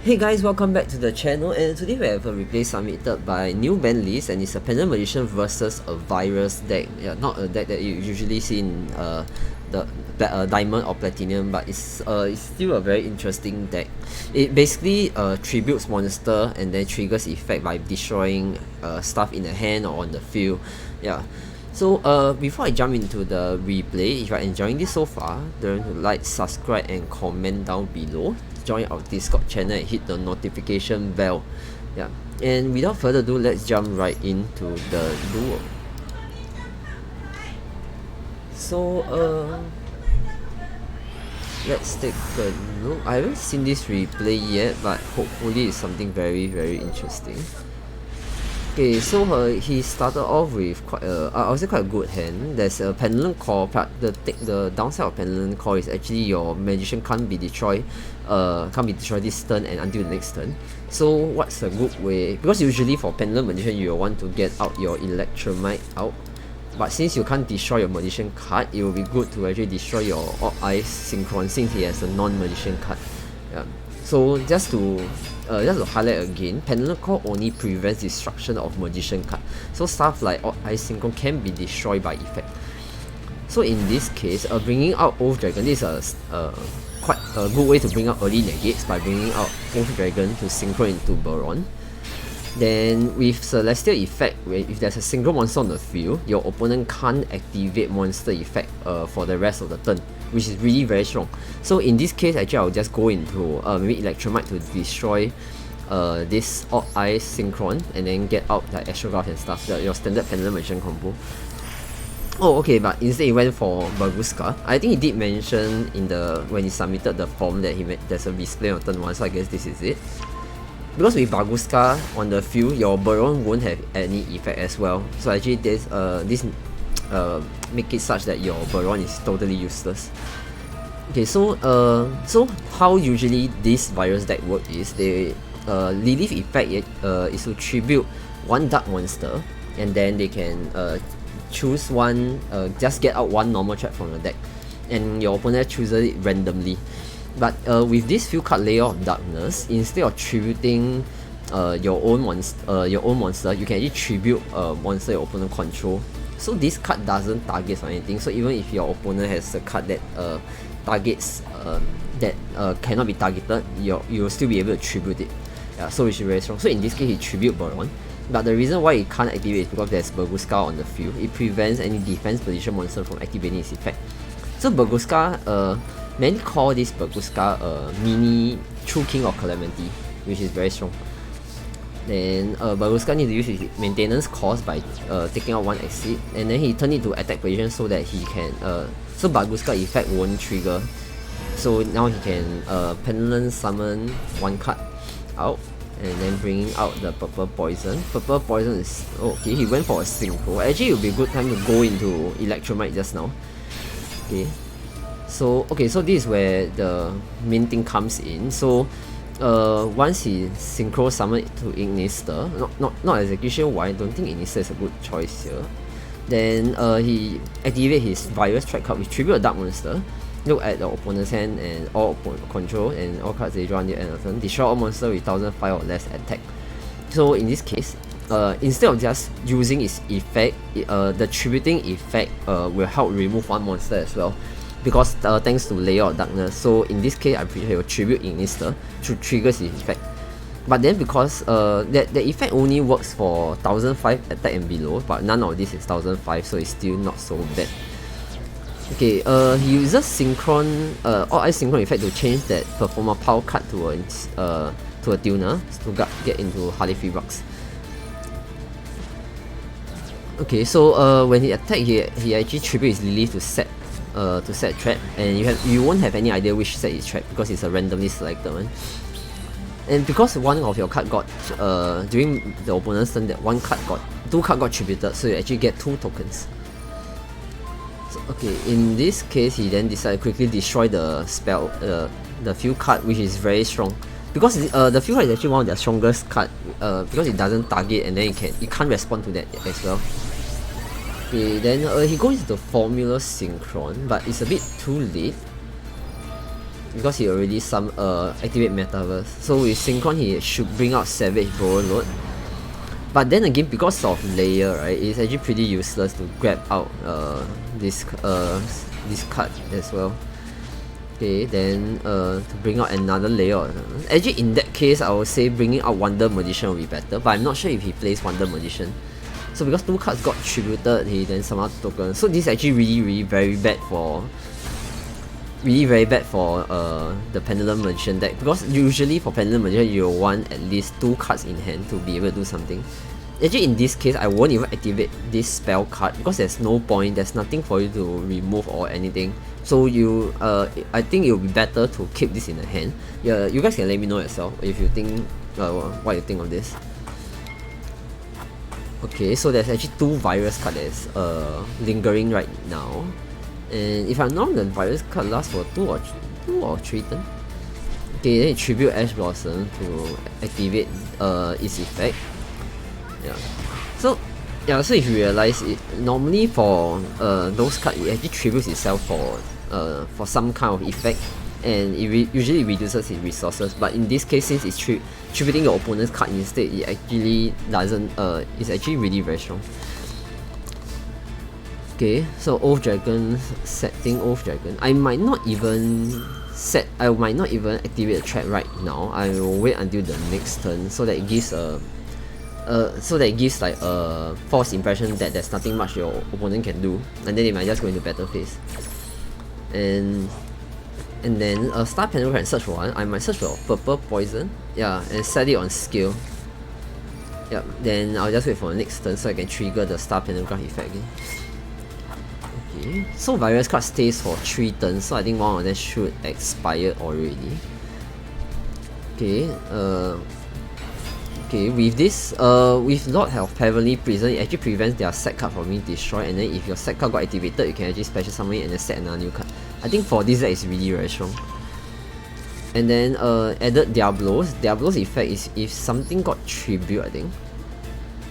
Hey guys, welcome back to the channel, and today we have a replay submitted by NewBanList, and it's a Pendulum Magician versus a Virus deck. Yeah, not a deck that you usually see in the Diamond or Platinum, but it's still a very interesting deck. It basically tributes monster and then triggers effect by destroying stuff in the hand or on the field. Yeah. So before I jump into the replay, if you're enjoying this so far, don't forget to like, subscribe and comment down below. Join our Discord channel and hit the notification bell. Yeah, and without further ado, let's jump right into the duel. So let's take a look. I haven't seen this replay yet, but hopefully it's something very interesting. Okay, so he started off with quite I would say quite a good hand. There's a Pendulum Core, but the downside of Pendulum Core is actually your Magician can't be destroyed this turn and until the next turn. So what's a good way? Because usually for Pendulum Magician you will want to get out your Electromite out, but since you can't destroy your Magician card, it will be good to actually destroy your Odd Eyes Synchron since he has a non-Magician card. Yeah. So just to highlight again, Pendulum Core only prevents destruction of Magician card. So stuff like Odd Eyes Synchron can be destroyed by effect. So in this case, bringing out Oath Dragon is quite a good way to bring out early negates by bringing out Oath Dragon to synchro into Baron. Then with Celestial effect, if there's a synchro monster on the field, your opponent can't activate monster effect for the rest of the turn, which is really very strong. So in this case, actually I'll just go into maybe Electromite to destroy this Odd Eyes Synchron and then get out like Astrograph and stuff, your standard Pendulum Magician combo. Oh, okay, but instead he went for Baguska. I think he did mention in when he submitted the form that there's a display on turn 1, so I guess this is it. Because with Baguska on the field, your Baron won't have any effect as well. So actually this make it such that your Baron is totally useless. Okay, so how usually this virus deck work is they Lilith effect is to tribute one dark monster, and then they can choose one just get out one normal trap from the deck, and your opponent chooses it randomly. But with this field card Layer of Darkness, instead of tributing your own monster, you can actually tribute a monster your opponent control. So this card doesn't target or anything. So even if your opponent has a card that targets that cannot be targeted, you'll still be able to tribute it. Yeah, so which is very strong. So in this case, he tribute Baron. But the reason why it can't activate is because there's Baguska on the field. It prevents any defense position monster from activating its effect. So Baguska, many call this Baguska mini True King of Calamity, which is very strong. Then Baguska needs to use his maintenance cost by taking out one exit, and then he turn it to attack position so that he can so Baguska effect won't trigger. So now he can Pendulum summon one card out, and then bringing out the Purple Poison. Purple Poison is okay. He went for a Synchro. Actually, it would be a good time to go into Electromite just now. Okay. So this is where the main thing comes in. So once he synchro summon it to Ignister, not exactly sure why. I don't think Ignister is a good choice here. Then he activate his Virus track card with tribute a dark monster. Look at the opponent's hand and all opponent control and all cards they draw on the end of turn. Destroy all monsters with 1005 or less attack. So in this case, instead of just using its effect, the tributing effect will help remove one monster as well. Because thanks to Layer of Darkness. So in this case, I'm pretty sure he will tribute Ignister to trigger his effect. But then because the effect only works for 1005 attack and below, but none of this is 1005, so it's still not so bad. Okay, he uses Synchron, Odd Eyes Synchron effect to change that Performer Power card to a tuner to get into Harley Freebucks. Okay, so when he attack, he actually tributes his Lilith to set trap, and you won't have any idea which set is trapped because it's a randomly selected one. And because one of your card got during the opponent's turn, that two card got tributed, so you actually get 2 tokens. So, okay, in this case, he then decided to quickly destroy the spell, the field card, which is very strong. Because the field card is actually one of their strongest card, because it doesn't target and then it can't respond to that as well. Okay, then he goes into Formula Synchron, but it's a bit too late. because he already activate Metaverse. So with Synchron he should bring out Savage Overload. But then again, because of layer, right, it's actually pretty useless to grab out this card as well. Okay, then to bring out another layer. Actually, in that case, I would say bringing out Wonder Magician will be better. But I'm not sure if he plays Wonder Magician. So because 2 cards got tributed, he then summon token. So this is actually really very bad for the Pendulum Magician deck, because usually for Pendulum Magician you want at least 2 cards in hand to be able to do something. Actually in this case I won't even activate this spell card because there's no point, there's nothing for you to remove or anything. So I think it will be better to keep this in the hand. Yeah, you guys can let me know yourself if you think what you think of this. Okay, so there's actually 2 virus cards that's lingering right now. And if I'm not wrong, the virus card lasts for 2 or 3 turns. Okay, then you tribute Ash Blossom to activate its effect. Yeah. So if you realize it, normally for those cards, it actually tributes itself for some kind of effect, and it usually reduces its resources. But in this case, since it's tributing your opponent's card instead, it actually doesn't. It's actually really very strong. Okay, so Oath Dragon, setting Oath Dragon. I might not even activate the trap right now. I will wait until the next turn so that it gives like a false impression that there's nothing much your opponent can do, and then they might just go into battle phase. And then a Star Pendulum can search for 1. I might search for Purple Poison, yeah, and set it on skill. Yep, then I'll just wait for the next turn so I can trigger the Star Pendulum effect again. Okay, so virus card stays for 3 turns, so I think one of them should expire already. Okay, with this, with Lord of Heavenly Prison, it actually prevents their set card from being destroyed, and then if your set card got activated, you can actually special summon it and then set another new card. I think for this deck is really very strong. And then added Diablo's. Diablo's effect is if something got tribute, I think.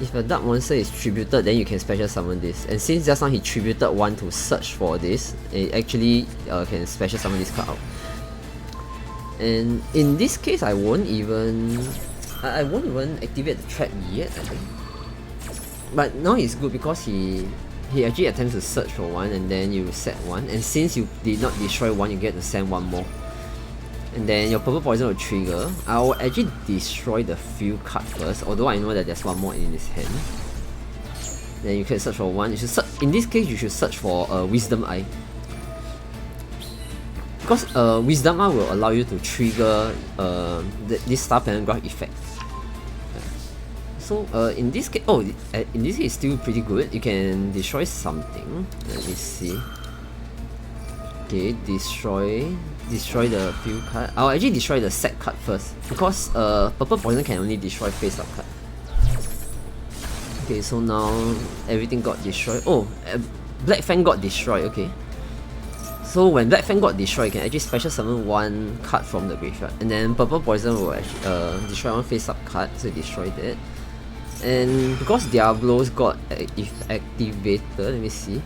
If a dark monster is tributed, then you can special summon this. And since just now he tributed 1 to search for this, it actually can special summon this card out. And in this case, I won't even activate the trap yet, I think. But now it's good because he actually attempts to search for 1, and then you set 1. And since you did not destroy 1, you get to send 1 more. And then your Purple Poison will trigger. I will actually destroy the field card first, although I know that there's 1 more in his hand. Then you can search for 1. You should in this case, you should search for Wisdom Eye. Because Wisdom Eye will allow you to trigger this Star Pendulum effect. So in this case, it's still pretty good. You can destroy something. Let me see. Okay, destroy the field card. I'll actually destroy the set card first, because Purple Poison can only destroy face up card. Okay, so now everything got destroyed. Oh, Black Fang got destroyed. Okay. So when Black Fang got destroyed, you can actually special summon 1 card from the graveyard, and then Purple Poison will actually destroy 1 face up card, so destroy that. And because Diablo's got activated, let me see.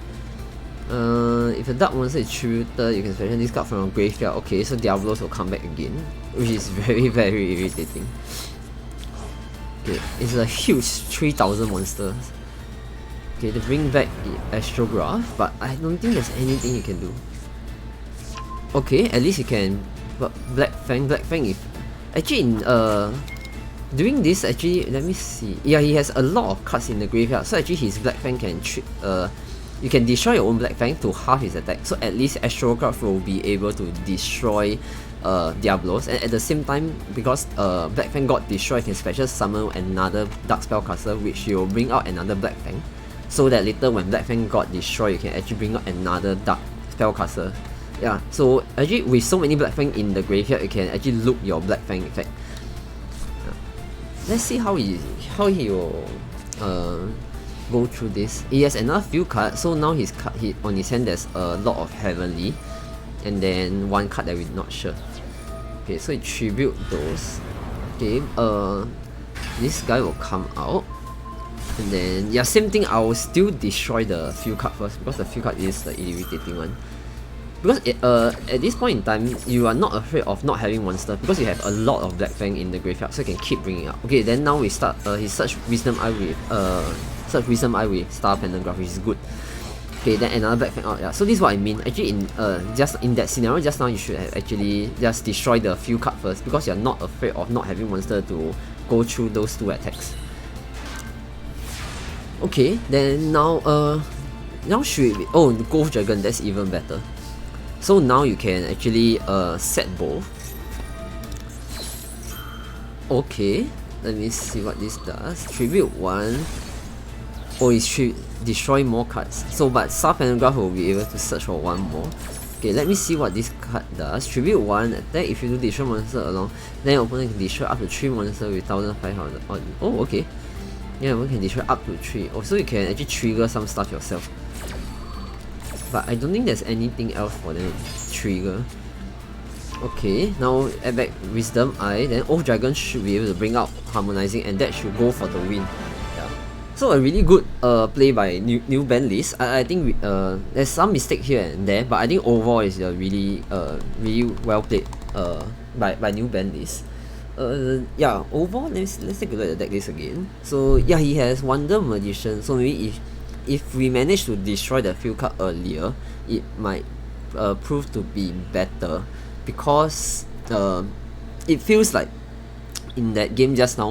If a dark monster is tributed, you can special this card from your graveyard. Okay, so Diablos will come back again, which is very irritating. Okay, it's a huge 3000 monsters. Okay, to bring back Astrograph, but I don't think there's anything you can do. Okay, at least you can Black Fang if actually in doing this, actually, let me see. Yeah, he has a lot of cards in the graveyard, so actually his Black Fang can you can destroy your own Black Fang to half his attack. So at least Astrograph will be able to destroy Diablos, and at the same time, because Black Fang got destroyed, you can special summon another Dark Spellcaster, which will bring out another Black Fang. So that later when Black Fang got destroyed, you can actually bring out another Dark Spellcaster. Yeah, so actually with so many Black Fang in the graveyard, you can actually loop your Black Fang effect. Let's see how he will go through this. He has another few cards, so now on his hand there's a lot of Heavenly, and then 1 card that we're not sure. Okay, so he tribute those. Okay, this guy will come out, and then yeah, same thing. I will still destroy the field card first, because the field card is the irritating one. because at this point in time you are not afraid of not having monster because you have a lot of Black Fang in the graveyard, so you can keep bringing up. Okay, then now we start his Search Wisdom Eye with Star Pentagraph, which is good. Okay, then another Black Fang out. Yeah, so this is what I mean. Actually, just in that scenario just now, you should have actually just destroy the field card first because you're not afraid of not having monster to go through those 2 attacks. Okay, then now should we, oh, the Ghost Dragon, that's even better. So now you can actually set both. Okay, let me see what this does. Tribute 1. Oh, it's destroy more cards. So, but Star Pentagraph will be able to search for 1 more. Okay, let me see what this card does. Tribute 1, attack if you do destroy monster along, then your opponent can destroy up to 3 monsters with 1500 on. Oh, okay. Yeah, one can destroy up to 3. Oh, so you can actually trigger some stuff yourself. But I don't think there's anything else for them to trigger. Okay, now add back Wisdom Eye, then Oath Dragon should be able to bring out Harmonizing, and that should go for the win. So a really good play by NewBanList. I think there's some mistake here and there, but I think overall is really well played by NewBanList. Yeah, overall let's take a look at the deck list again. So yeah, he has Wonder Magician. So maybe if we manage to destroy the field card earlier, it might prove to be better because it feels like in that game just now,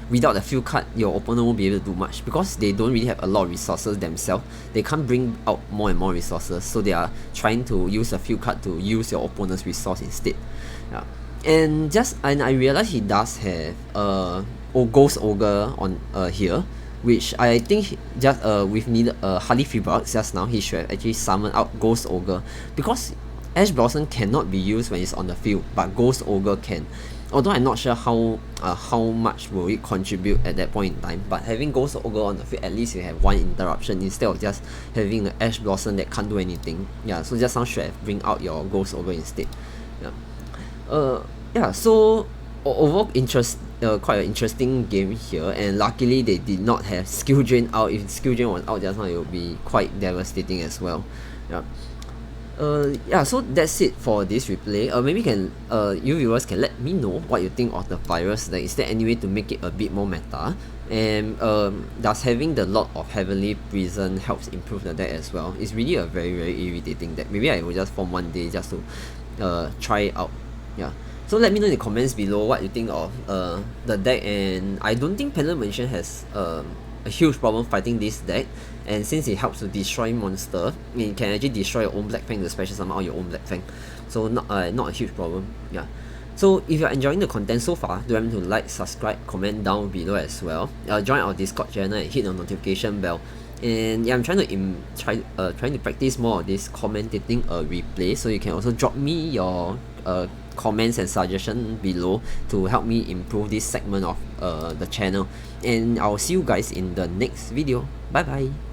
without the field card, your opponent won't be able to do much because they don't really have a lot of resources themselves. They can't bring out more and more resources, so they are trying to use the field card to use your opponent's resource instead. Yeah, and I realized he does have Ghost Ogre on here, which I think just with needed hardly 3 bucks just now, he should have actually summoned out Ghost Ogre because Ash Blossom cannot be used when it's on the field, but Ghost Ogre can. Although I'm not sure how much will it contribute at that point in time, but having Ghost Ogre on the field, at least you have 1 interruption instead of just having the Ash Blossom that can't do anything. Yeah, so just now should have bring out your Ghost Ogre instead. Yeah. Yeah. So overall quite an interesting game here, and luckily they did not have Skill Drain out. If Skill Drain was out just now, it would be quite devastating as well. Yeah. Yeah, so that's it for this replay. Maybe you viewers can let me know what you think of the virus. Like, is there any way to make it a bit more meta? And does having the Lord of Heavenly Prison helps improve the deck as well? It's really a very irritating deck. Maybe I will just form one day just to try it out. Yeah. So let me know in the comments below what you think of the deck, and I don't think Pendulum Magician has a huge problem fighting this deck, and since it helps to destroy monster, it can actually destroy your own Black Fang to special summon out your own Black Fang, so not a huge problem. Yeah. So if you're enjoying the content so far, do remember to like, subscribe, comment down below as well. Join our Discord channel and hit the notification bell. And yeah, I'm trying to practice more of this commentating replay, so you can also drop me your comments and suggestions below to help me improve this segment of the channel. And I'll see you guys in the next video. Bye bye.